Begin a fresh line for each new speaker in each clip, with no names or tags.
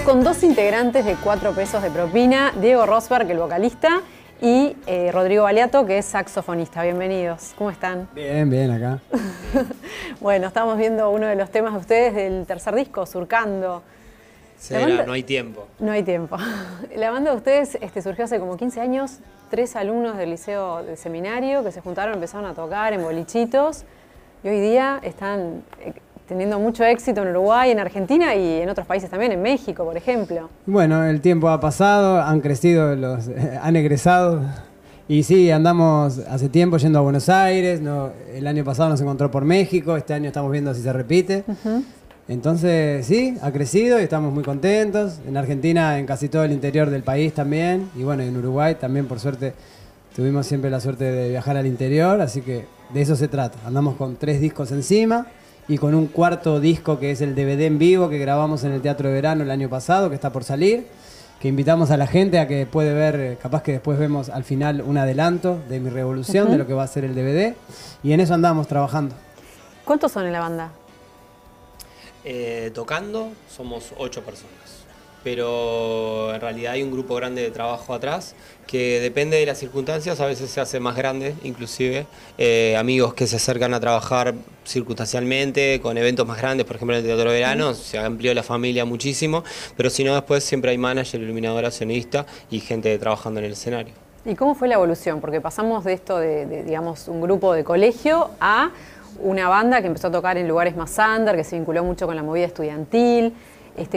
con dos integrantes de 4 pesos de propina, Diego Rosberg, el vocalista, y Rodrigo Baliato, que es saxofonista. Bienvenidos. ¿Cómo están?
Bien, bien, acá.
Bueno, estamos viendo uno de los temas de ustedes del tercer disco, Surcando.
Será, no hay tiempo.
No hay tiempo. La banda de ustedes surgió hace como 15 años, 3 alumnos del liceo del seminario que se juntaron, empezaron a tocar en bolichitos y hoy día están teniendo mucho éxito en Uruguay, en Argentina y en otros países también, en México, por ejemplo.
Bueno, el tiempo ha pasado, han crecido, han egresado y sí, andamos hace tiempo yendo a Buenos Aires, el año pasado nos encontró por México, este año estamos viendo si se repite. Entonces sí, ha crecido y estamos muy contentos. En Argentina, en casi todo el interior del país también. Y bueno, en Uruguay también, por suerte, tuvimos siempre la suerte de viajar al interior. Así que de eso se trata. Andamos con 3 discos encima y con un 4º disco que es el DVD en vivo que grabamos en el Teatro de Verano el año pasado, que está por salir. Que invitamos a la gente a que puede ver, capaz que después vemos al final un adelanto de Mi Revolución, de lo que va a ser el DVD. Y en eso andamos trabajando.
¿Cuántos son en la banda?
Tocando somos 8 personas, pero en realidad hay un grupo grande de trabajo atrás que depende de las circunstancias, a veces se hace más grande, inclusive amigos que se acercan a trabajar circunstancialmente con eventos más grandes, por ejemplo en el Teatro de Verano, se amplió la familia muchísimo, pero si no después siempre hay manager, iluminadora, sonidista y gente trabajando en el escenario.
¿Y cómo fue la evolución? Porque pasamos de esto de digamos, un grupo de colegio a una banda que empezó a tocar en lugares más under, que se vinculó mucho con la movida estudiantil.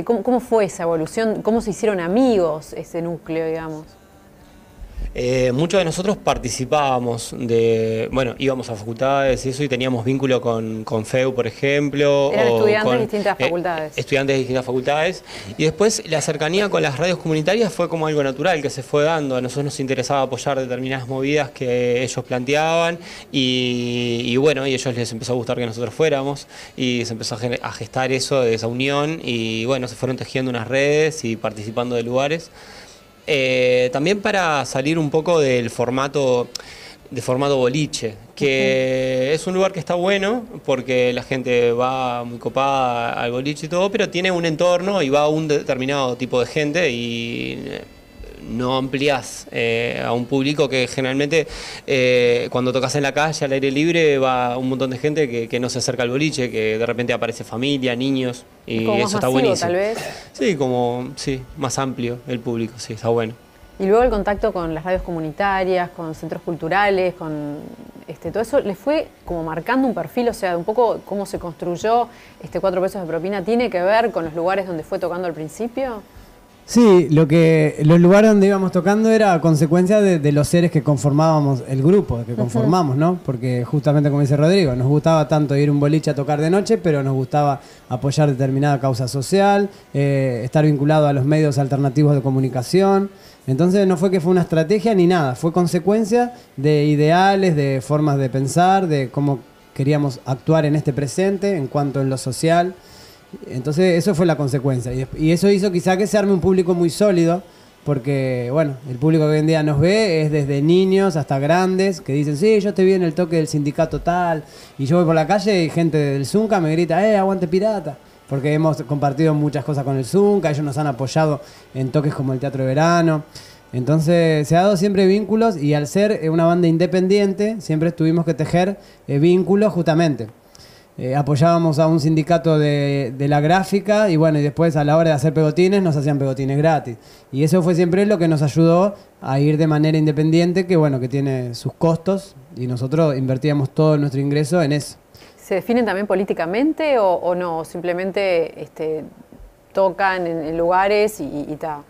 ¿Cómo fue esa evolución? ¿Cómo se hicieron amigos ese núcleo, digamos?
Muchos de nosotros participábamos íbamos a facultades y eso, y teníamos vínculo con FEU, por ejemplo.
Eran estudiantes de distintas facultades.
Estudiantes de distintas facultades. Y después la cercanía con las radios comunitarias fue como algo natural que se fue dando. A nosotros nos interesaba apoyar determinadas movidas que ellos planteaban y bueno, y a ellos les empezó a gustar que nosotros fuéramos y se empezó a gestar eso, de esa unión, y bueno, se fueron tejiendo unas redes y participando de lugares. También para salir un poco del formato boliche, que es un lugar que está bueno porque la gente va muy copada al boliche y todo, pero tiene un entorno y va un determinado tipo de gente y no ampliás a un público que generalmente cuando tocas en la calle al aire libre va un montón de gente que no se acerca al boliche, que de repente aparece familia, niños, y
como
eso está
masivo,
buenísimo.
Tal vez.
Sí, más amplio el público, sí, está bueno.
Y luego el contacto con las radios comunitarias, con centros culturales, con todo eso, ¿les fue como marcando un perfil? O sea, un poco cómo se construyó 4 pesos de propina, ¿tiene que ver con los lugares donde fue tocando al principio?
Sí, los lugares donde íbamos tocando era consecuencia de los seres que conformábamos el grupo, que conformamos, ¿no? Porque justamente como dice Rodrigo, nos gustaba tanto ir a un boliche a tocar de noche, pero nos gustaba apoyar determinada causa social, estar vinculado a los medios alternativos de comunicación. Entonces no fue que fue una estrategia ni nada, fue consecuencia de ideales, de formas de pensar, de cómo queríamos actuar en este presente en cuanto en lo social. Entonces eso fue la consecuencia y eso hizo quizá que se arme un público muy sólido, porque bueno, el público que hoy en día nos ve es desde niños hasta grandes que dicen, sí, yo te vi en el toque del sindicato tal, y yo voy por la calle y gente del Zunca me grita, aguante pirata, porque hemos compartido muchas cosas con el Zunca, ellos nos han apoyado en toques como el Teatro de Verano. Entonces se ha dado siempre vínculos, y al ser una banda independiente siempre tuvimos que tejer vínculos justamente. Apoyábamos a un sindicato de la gráfica y bueno, y después a la hora de hacer pegotines nos hacían pegotines gratis. Y eso fue siempre lo que nos ayudó a ir de manera independiente, que bueno, que tiene sus costos, y nosotros invertíamos todo nuestro ingreso en eso.
¿Se definen también políticamente o no? ¿Simplemente tocan en lugares y tal?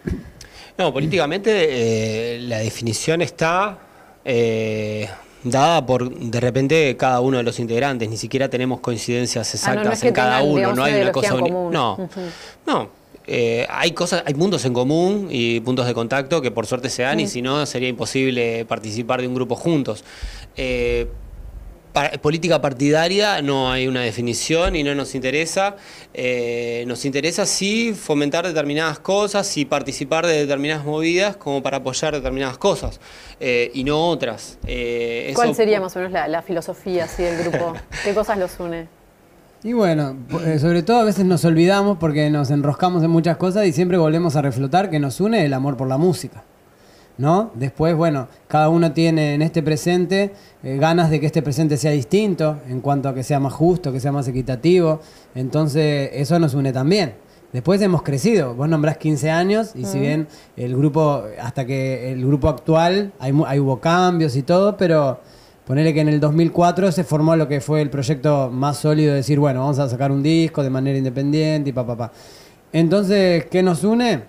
No, políticamente la definición está dada por, de repente, cada uno de los integrantes. Ni siquiera tenemos coincidencias exactas
no es que
en cada
tengan,
uno.
digamos,
no hay una cosa
común.
No. Hay mundos en común y puntos de contacto que por suerte se dan, y si no sería imposible participar de un grupo juntos. Política partidaria no hay una definición y no nos interesa. Nos interesa sí fomentar determinadas cosas y participar de determinadas movidas como para apoyar determinadas cosas y no otras.
¿Cuál sería más o menos la filosofía así del grupo? ¿Qué cosas los une?
Y bueno, sobre todo a veces nos olvidamos porque nos enroscamos en muchas cosas y siempre volvemos a reflotar que nos une el amor por la música, ¿no? Después, bueno, cada uno tiene en este presente ganas de que este presente sea distinto en cuanto a que sea más justo, que sea más equitativo. Entonces, eso nos une también. Después hemos crecido. Vos nombrás 15 años y si bien el grupo, hasta que el grupo actual, hubo cambios y todo, pero ponele que en el 2004 se formó lo que fue el proyecto más sólido de decir, bueno, vamos a sacar un disco de manera independiente y pa. Entonces, ¿qué nos une?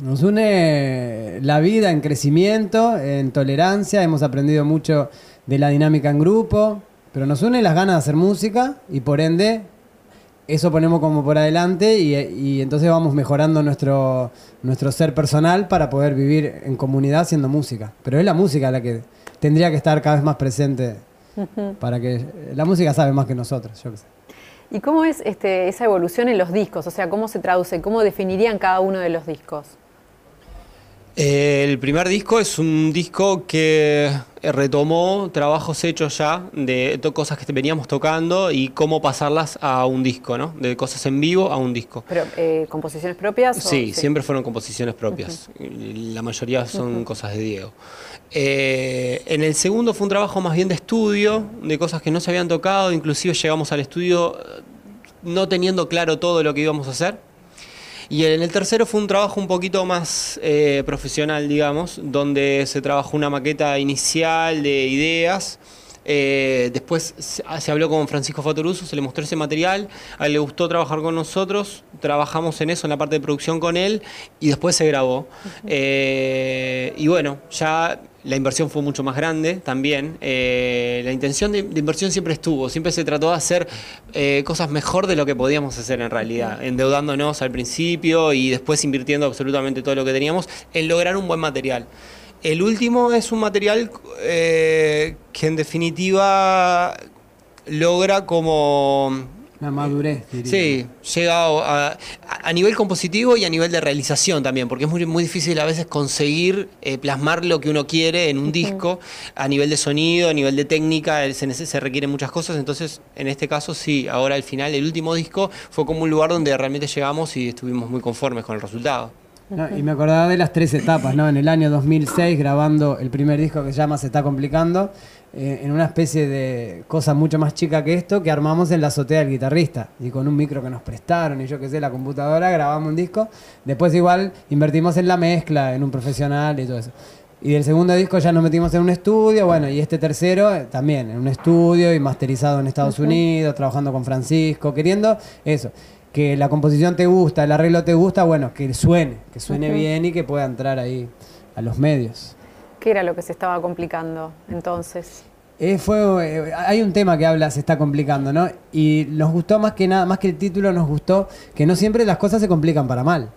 Nos une la vida en crecimiento, en tolerancia, hemos aprendido mucho de la dinámica en grupo, pero nos une las ganas de hacer música y por ende eso ponemos como por adelante y entonces vamos mejorando nuestro ser personal para poder vivir en comunidad haciendo música. Pero es la música la que tendría que estar cada vez más presente para que la música sabe más que nosotros, yo qué sé.
¿Y cómo es esa evolución en los discos? O sea, ¿cómo se traduce? ¿Cómo definirían cada uno de los discos?
El primer disco es un disco que retomó trabajos hechos ya de cosas que veníamos tocando y cómo pasarlas a un disco, ¿no? De cosas en vivo a un disco.
¿Pero composiciones propias?
Sí, siempre fueron composiciones propias. La mayoría son cosas de Diego. En el segundo fue un trabajo más bien de estudio, de cosas que no se habían tocado, inclusive llegamos al estudio no teniendo claro todo lo que íbamos a hacer. Y en el tercero fue un trabajo un poquito más profesional, digamos, donde se trabajó una maqueta inicial de ideas. Después se habló con Francisco Fattoruso, se le mostró ese material, a él le gustó trabajar con nosotros, trabajamos en eso, en la parte de producción con él, y después se grabó. Y bueno, ya la inversión fue mucho más grande también. La intención de inversión siempre estuvo, siempre se trató de hacer cosas mejor de lo que podíamos hacer en realidad, endeudándonos al principio y después invirtiendo absolutamente todo lo que teníamos en lograr un buen material. El último es un material que en definitiva logra como...
La madurez, diría.
Sí, llega a nivel compositivo y a nivel de realización también, porque es muy difícil a veces conseguir plasmar lo que uno quiere en un disco, a nivel de sonido, a nivel de técnica, se requieren muchas cosas, entonces en este caso sí, ahora al final el último disco fue como un lugar donde realmente llegamos y estuvimos muy conformes con el resultado.
No, y me acordaba de las 3 etapas, ¿no? En el año 2006 grabando el primer disco que se llama Se está complicando, en una especie de cosa mucho más chica que esto que armamos en la azotea del guitarrista y con un micro que nos prestaron y yo qué sé, la computadora, grabamos un disco. Después igual invertimos en la mezcla, en un profesional y todo eso. Y del segundo disco ya nos metimos en un estudio, bueno, y este tercero también en un estudio y masterizado en Estados Unidos, trabajando con Francisco, queriendo eso. Que la composición te gusta, el arreglo te gusta, bueno, que suene bien y que pueda entrar ahí a los medios.
¿Qué era lo que se estaba complicando entonces?
Hay un tema que habla, se está complicando, ¿no? Y nos gustó más que nada, más que el título, nos gustó que no siempre las cosas se complican para mal.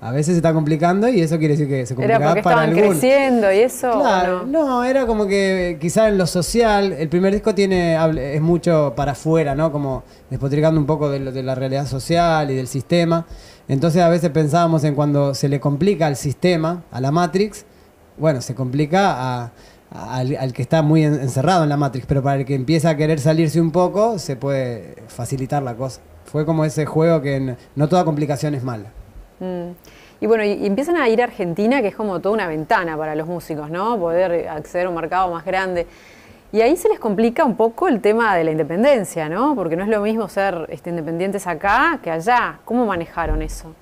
A veces se está complicando y eso quiere decir que se complica para algunos.
¿Era porque estaban creciendo y eso?
Claro, no, era como que quizá en lo social, el primer disco es mucho para afuera, ¿no? Como despotricando un poco de la realidad social y del sistema. Entonces a veces pensábamos en cuando se le complica al sistema, a la Matrix, bueno, se complica al que está muy encerrado en la Matrix, pero para el que empieza a querer salirse un poco, se puede facilitar la cosa. Fue como ese juego que no toda complicación es mala.
Y bueno, y empiezan a ir a Argentina, que es como toda una ventana para los músicos, ¿no? Poder acceder a un mercado más grande. Y ahí se les complica un poco el tema de la independencia, ¿no? Porque no es lo mismo ser independientes acá que allá. ¿Cómo manejaron eso?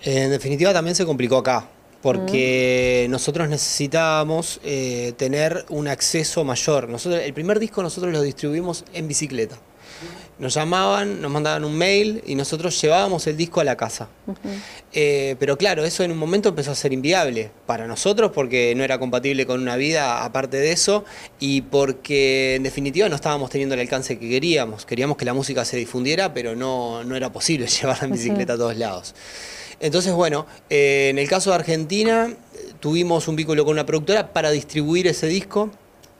En definitiva también se complicó acá, porque nosotros necesitábamos tener un acceso mayor. El primer disco nosotros lo distribuimos en bicicleta. Nos llamaban, nos mandaban un mail y nosotros llevábamos el disco a la casa. Pero claro, eso en un momento empezó a ser inviable para nosotros porque no era compatible con una vida aparte de eso y porque en definitiva no estábamos teniendo el alcance que queríamos. Queríamos que la música se difundiera, pero no era posible llevarla en bicicleta a todos lados. Entonces, bueno, en el caso de Argentina tuvimos un vínculo con una productora para distribuir ese disco.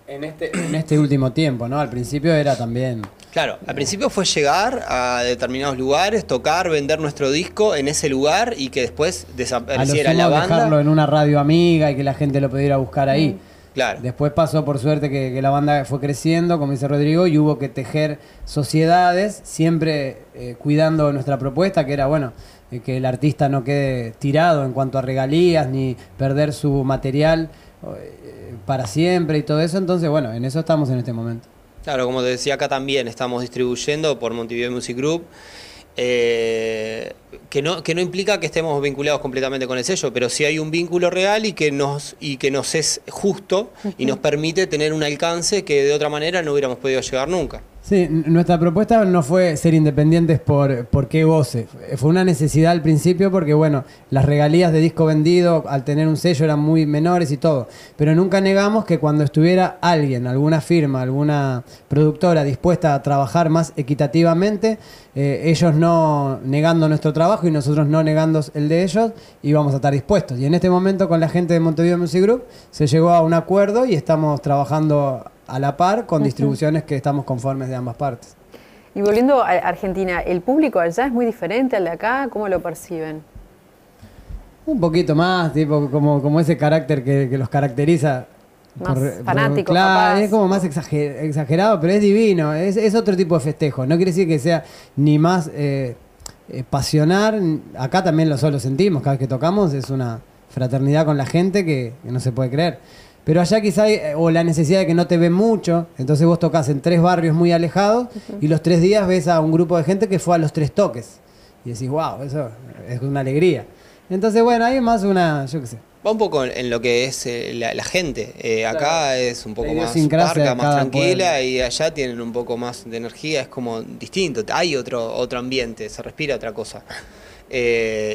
En este último tiempo, ¿no? Al principio era también...
Claro, al principio fue llegar a determinados lugares, tocar, vender nuestro disco en ese lugar y que después desapareciera la banda.
Dejarlo en una radio amiga y que la gente lo pudiera buscar ahí.
Claro.
Después pasó, por suerte, que la banda fue creciendo, como dice Rodrigo, y hubo que tejer sociedades, siempre cuidando nuestra propuesta, que era, bueno, que el artista no quede tirado en cuanto a regalías, ni perder su material para siempre y todo eso. Entonces, bueno, en eso estamos en este momento.
Claro, como te decía, acá también estamos distribuyendo por Montevideo Music Group, que no implica que estemos vinculados completamente con el sello, pero sí hay un vínculo real y que nos es justo y nos permite tener un alcance que de otra manera no hubiéramos podido llegar nunca.
Sí, nuestra propuesta no fue ser independientes por qué goce. Fue una necesidad al principio porque, bueno, las regalías de disco vendido al tener un sello eran muy menores y todo. Pero nunca negamos que cuando estuviera alguien, alguna firma, alguna productora dispuesta a trabajar más equitativamente, ellos no negando nuestro trabajo y nosotros no negando el de ellos, íbamos a estar dispuestos. Y en este momento con la gente de Montevideo Music Group se llegó a un acuerdo y estamos trabajando a la par con distribuciones que estamos conformes de ambas partes.
Y volviendo a Argentina, ¿el público allá es muy diferente al de acá? ¿Cómo lo perciben?
Un poquito más, tipo como ese carácter que los caracteriza.
Más fanático,
claro,
capaz.
es como más exagerado, pero es divino, es otro tipo de festejo. No quiere decir que sea ni más pasional. Acá también lo sentimos, cada vez que tocamos es una fraternidad con la gente que no se puede creer. Pero allá quizá hay o la necesidad de que no te ven mucho, entonces vos tocas en 3 barrios muy alejados y los 3 días ves a un grupo de gente que fue a los 3 toques. Y decís, wow, eso es una alegría. Entonces, bueno, hay más yo qué sé.
Va un poco en lo que es la gente. Acá
Claro.
es un poco
La
más
idiosincrasia
parca,
de
más
cada
tranquila,
pueblo.
y allá tienen un poco más de energía, es como distinto. Hay otro ambiente, se respira otra cosa.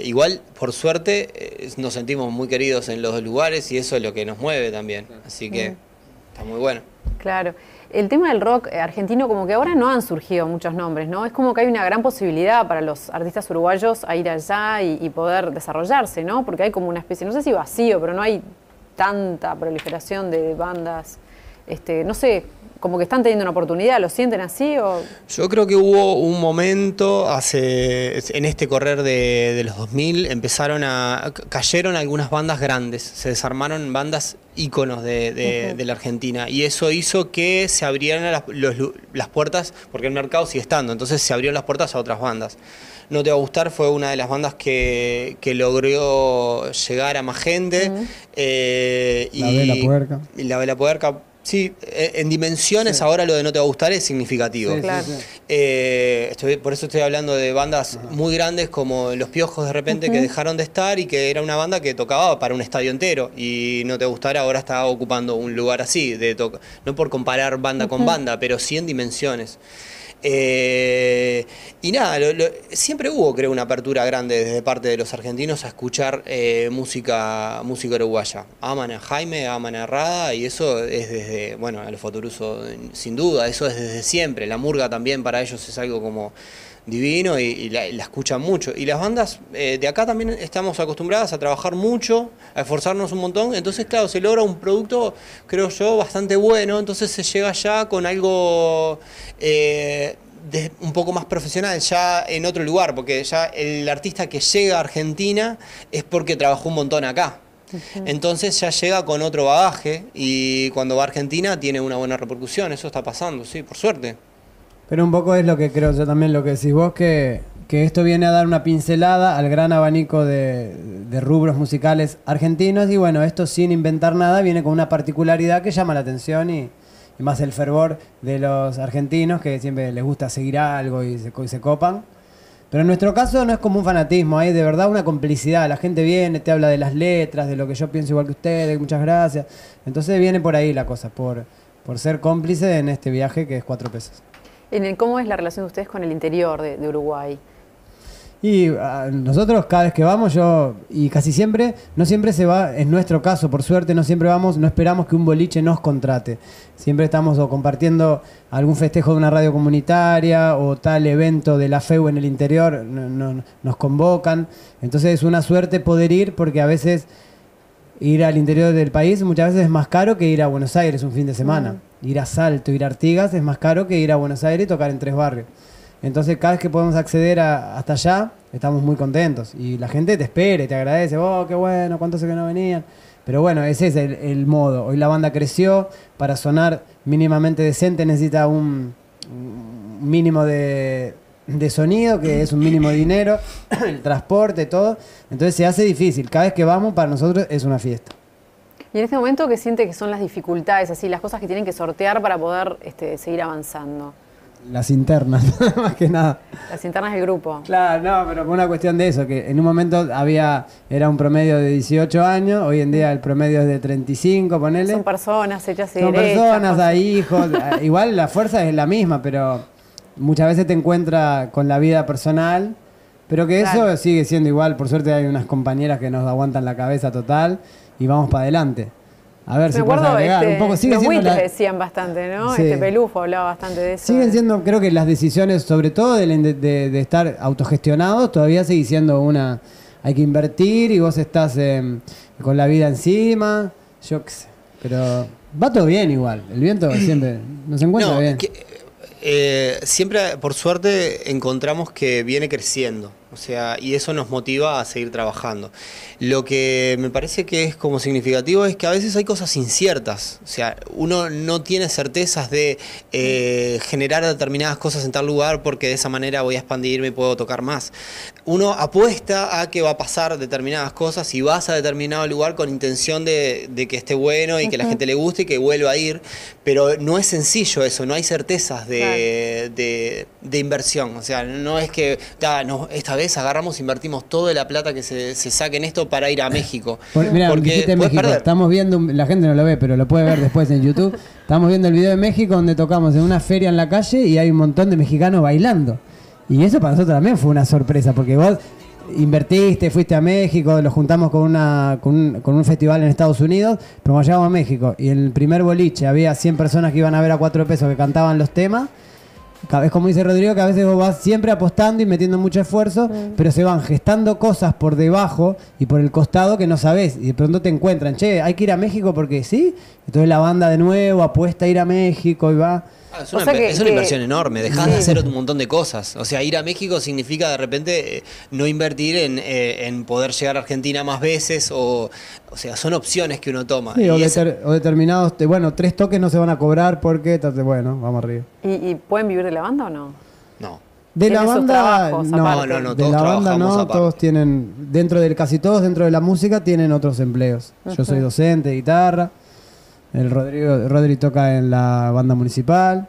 Igual, por suerte, nos sentimos muy queridos en los 2 lugares y eso es lo que nos mueve también. Así que está muy bueno.
Claro. El tema del rock argentino, como que ahora no han surgido muchos nombres, ¿no? Es como que hay una gran posibilidad para los artistas uruguayos a ir allá y poder desarrollarse, ¿no? Porque hay como una especie, no sé si vacío, pero no hay tanta proliferación de bandas. No sé, como que están teniendo una oportunidad, ¿lo sienten así o...?
Yo creo que hubo un momento en este correr de los 2000, cayeron algunas bandas grandes, se desarmaron bandas íconos de la Argentina, y eso hizo que se abrieran las puertas, porque el mercado sigue estando, entonces se abrieron las puertas a otras bandas. No Te Va a Gustar fue una de las bandas que logró llegar a más gente.
La Vela Puerca.
Y La Vela Puerca. Sí, en dimensiones ahora lo de No Te Va a Gustar es significativo.
Sí,
Claro.
Por eso estoy hablando de bandas muy grandes como Los Piojos de repente, que dejaron de estar y que era una banda que tocaba para un estadio entero, y No Te Va a Gustar ahora está ocupando un lugar así, no por comparar banda con banda, pero sí en dimensiones. Y nada, siempre hubo, creo, una apertura grande desde parte de los argentinos a escuchar música uruguaya. Aman a Jaime, aman a Rada, y eso es desde, bueno, a los Fotoruso sin duda, eso es desde siempre. La murga también para ellos es algo como divino y la escuchan mucho. Y las bandas de acá también estamos acostumbradas a trabajar mucho, a esforzarnos un montón, entonces claro, se logra un producto, creo yo, bastante bueno, entonces se llega ya con algo un poco más profesional, ya en otro lugar, porque ya el artista que llega a Argentina es porque trabajó un montón acá. Entonces ya llega con otro bagaje y cuando va a Argentina tiene una buena repercusión, eso está pasando, sí, por suerte.
Pero un poco es lo que creo yo también, lo que decís vos, que esto viene a dar una pincelada al gran abanico de rubros musicales argentinos, y bueno, esto sin inventar nada viene con una particularidad que llama la atención y más el fervor de los argentinos, que siempre les gusta seguir algo y se copan. Pero en nuestro caso no es como un fanatismo, hay de verdad una complicidad. La gente viene, te habla de las letras, de lo que yo pienso igual que ustedes, muchas gracias. Entonces viene por ahí la cosa, por ser cómplice en este viaje que es 4 pesos.
¿Cómo es la relación de ustedes con el interior de Uruguay?
Y nosotros cada vez que vamos, y casi siempre, no siempre se va, en nuestro caso, por suerte, no siempre vamos, no esperamos que un boliche nos contrate. Siempre estamos o compartiendo algún festejo de una radio comunitaria o tal evento de la FEU en el interior, nos convocan. Entonces es una suerte poder ir, porque a veces ir al interior del país muchas veces es más caro que ir a Buenos Aires un fin de semana. Ir a Salto, ir a Artigas es más caro que ir a Buenos Aires y tocar en 3 barrios. Entonces cada vez que podemos acceder hasta allá, estamos muy contentos. Y la gente te espera y te agradece. Oh, qué bueno, cuánto sé que no venían. Pero bueno, ese es el modo. Hoy la banda creció, para sonar mínimamente decente necesita un mínimo de sonido, que es un mínimo de dinero, el transporte, todo. Entonces se hace difícil. Cada vez que vamos, para nosotros es una fiesta.
Y en este momento, ¿qué siente que son las dificultades, así, las cosas que tienen que sortear para poder seguir avanzando?
Las internas, más que nada.
Las internas del grupo.
Claro, no, pero por una cuestión de eso, que en un momento era un promedio de 18 años, hoy en día el promedio es de 35, ponele.
Son personas hechas y
Son
derechas.
personas, hay hijos, igual la fuerza es la misma, pero muchas veces te encuentras con la vida personal, pero que
Claro.
eso sigue siendo igual. Por suerte hay unas compañeras que nos aguantan la cabeza total y vamos para adelante. A ver si
Me
puedes
acuerdo,
agregar un poco. Sigue
los
siendo
buitres decían bastante, ¿no?
Sí.
Pelufo hablaba bastante de eso.
Siguen siendo, creo que las decisiones, sobre todo de estar autogestionados, todavía sigue siendo una... Hay que invertir y vos estás con la vida encima, yo qué sé. Pero va todo bien igual, el viento siempre nos encuentra bien.
Siempre, por suerte, encontramos que viene creciendo. O sea, y eso nos motiva a seguir trabajando. Lo que me parece que es como significativo es que a veces hay cosas inciertas. O sea, uno no tiene certezas de generar determinadas cosas en tal lugar porque de esa manera voy a expandirme y puedo tocar más. Uno apuesta a que va a pasar determinadas cosas y vas a determinado lugar con intención de que esté bueno y que la gente le guste y que vuelva a ir. Pero no es sencillo eso, no hay certezas de inversión. O sea, no es que esta vez agarramos, invertimos toda la plata que se saque en esto para ir a México.
Mira,
porque
dijiste
puedes
México,
perder.
estamos viendo, la gente no lo ve, pero lo puede ver después en YouTube. Estamos viendo el video de México donde tocamos en una feria en la calle y hay un montón de mexicanos bailando. Y eso para nosotros también fue una sorpresa, porque vos invertiste, fuiste a México, lo juntamos con un festival en Estados Unidos, pero cuando llegamos a México y en el primer boliche había 100 personas que iban a ver a 4 pesos que cantaban los temas. Es como dice Rodrigo, que a veces vos vas siempre apostando y metiendo mucho esfuerzo, pero se van gestando cosas por debajo y por el costado que no sabés. Y de pronto te encuentran, che, hay que ir a México porque sí. Entonces la banda de nuevo apuesta a ir a México y va.
Es
O sea
una inversión enorme, dejás
Sí.
de hacer un montón de cosas. O sea, ir a México significa de repente no invertir en poder llegar a Argentina más veces, o sea, son opciones que uno toma.
Sí,
Y
o determinados, 3 toques no se van a cobrar porque, bueno, vamos arriba.
¿Y pueden vivir de la banda o no?
no.
De la
Tienen sus
banda,
trabajos
no,
aparte.
No,
de
todos
la banda
trabajamos
no,
aparte.
todos tienen, casi todos dentro de la música tienen otros empleos. Yo soy docente de guitarra, Rodri toca en la banda municipal,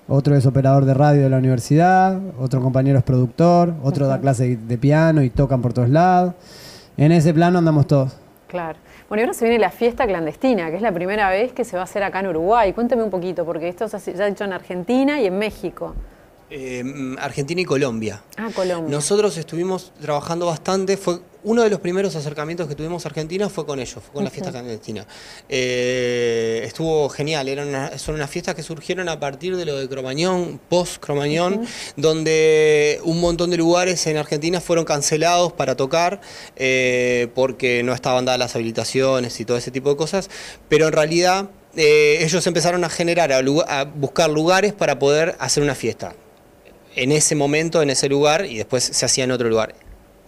otro es operador de radio de la universidad, otro compañero es productor, otro da clase de piano y tocan por todos lados. En ese plano andamos todos.
Claro. Bueno, y ahora se viene la fiesta clandestina, que es la primera vez que se va a hacer acá en Uruguay. Cuéntame un poquito, porque esto se ha hecho en Argentina y en México.
Argentina y Colombia.
Ah, Colombia.
Nosotros estuvimos trabajando bastante, fue uno de los primeros acercamientos que tuvimos a Argentina fue con ellos, fue con la fiesta clandestina. Estuvo genial, son unas fiestas que surgieron a partir de lo de Cromañón, post-Cromañón, donde un montón de lugares en Argentina fueron cancelados para tocar porque no estaban dadas las habilitaciones y todo ese tipo de cosas, pero en realidad ellos empezaron a generar, a buscar lugares para poder hacer una fiesta. En ese momento, en ese lugar, y después se hacía en otro lugar.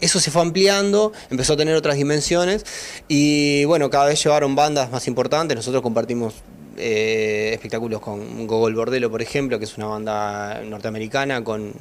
Eso se fue ampliando, empezó a tener otras dimensiones y bueno, cada vez llevaron bandas más importantes. Nosotros compartimos espectáculos con Gogol Bordello, por ejemplo, que es una banda norteamericana con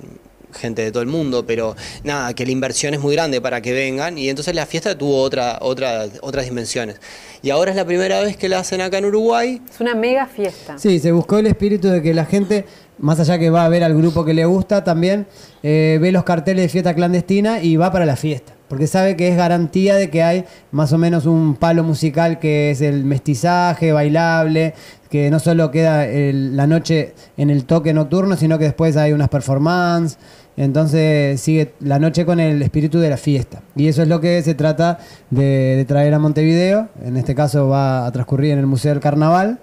gente de todo el mundo, pero nada, que la inversión es muy grande para que vengan y entonces la fiesta tuvo otras dimensiones. Y ahora es la primera vez que la hacen acá en Uruguay.
Es una mega fiesta.
Sí, se buscó el espíritu de que la gente, más allá que va a ver al grupo que le gusta, también ve los carteles de fiesta clandestina y va para la fiesta. Porque sabe que es garantía de que hay más o menos un palo musical que es el mestizaje, bailable, que no solo queda la noche en el toque nocturno, sino que después hay unas performances. Entonces sigue la noche con el espíritu de la fiesta. Y eso es lo que se trata de traer a Montevideo. En este caso va a transcurrir en el Museo del Carnaval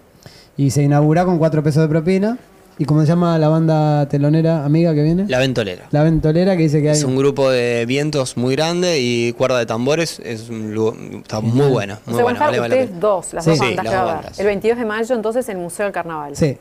y se inaugura con 4 pesos de propina. ¿Y cómo se llama la banda telonera amiga que viene?
La Ventolera.
La Ventolera, que dice que hay...
Es un grupo de vientos muy grande y cuerda de tambores. Está muy bueno.
O
Muy
sea,
bueno.
van a estar ustedes dos, las
Sí.
dos
Sí,
bandas
las
que va
dos
a haber.
bandas.
El 22 de mayo, entonces, en el Museo del Carnaval.
Sí.